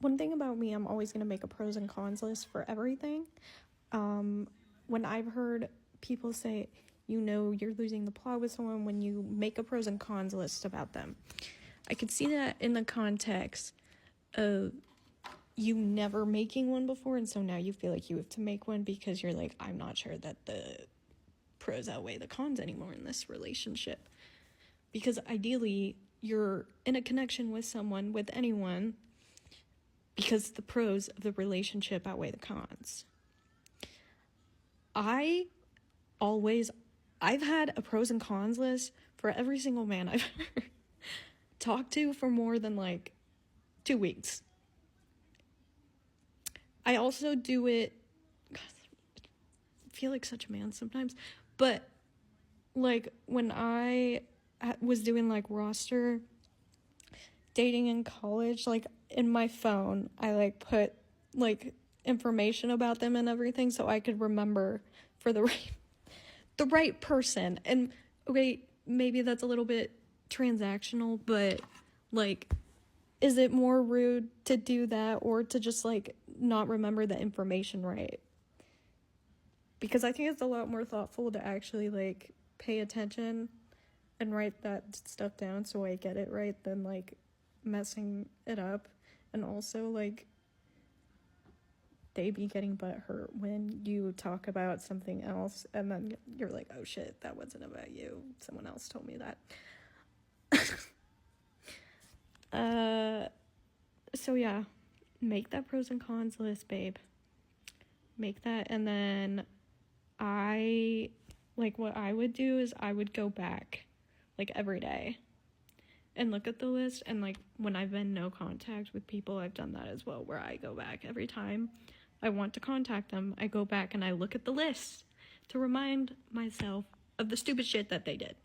one thing about me, I'm always going to make a pros and cons list for everything. When I've heard people say, you're losing the plot with someone when you make a pros and cons list about them. I could see that in the context of you never making one before, and so now you feel like you have to make one because you're like, I'm not sure that the pros outweigh the cons anymore in this relationship. Because ideally, you're in a connection with someone, with anyone, because the pros of the relationship outweigh the cons. I've had a pros and cons list for every single man I've ever talked to for more than 2 weeks. I also do it, God, I feel like such a man sometimes, but when I was doing roster dating in college, in my phone, I put information about them and everything so I could remember for the right person. And okay, maybe that's a little bit transactional, but is it more rude to do that or to just not remember the information right? Because I think it's a lot more thoughtful to actually pay attention and write that stuff down so I get it right than messing it up. And also they be getting butthurt when you talk about something else and then you're like, oh shit, that wasn't about you, someone else told me that. So yeah, make that pros and cons list, babe. Make that, and then what I would do is I would go back every day and look at the list, and when I've been no contact with people, I've done that as well, where I go back every time I want to contact them. I go back and I look at the list to remind myself of the stupid shit that they did.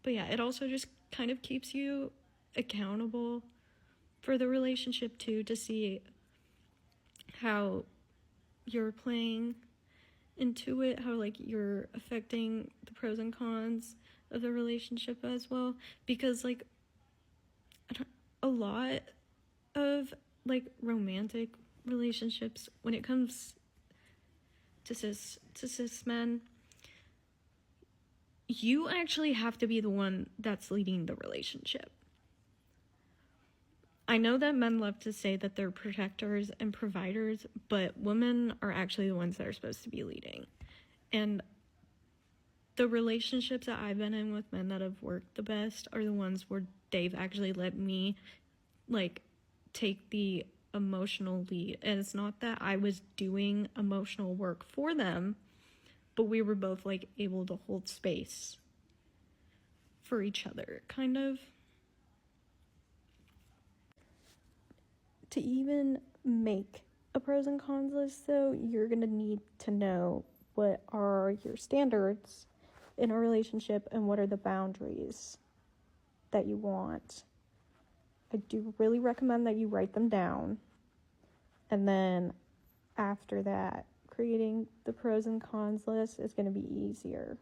But yeah, it also just kind of keeps you accountable for the relationship too, to see how you're playing into it, how you're affecting the pros and cons of the relationship as well. Because a lot of romantic relationships, when it comes to cis men, you actually have to be the one that's leading the relationship. I know that men love to say that they're protectors and providers, but women are actually the ones that are supposed to be leading. And the relationships that I've been in with men that have worked the best are the ones where they've actually let me take the emotional lead. And it's not that I was doing emotional work for them, but we were both able to hold space for each other, kind of. To even make a pros and cons list, though, you're gonna need to know what are your standards in a relationship and what are the boundaries that you want. I do really recommend that you write them down, and then after that, creating the pros and cons list is going to be easier.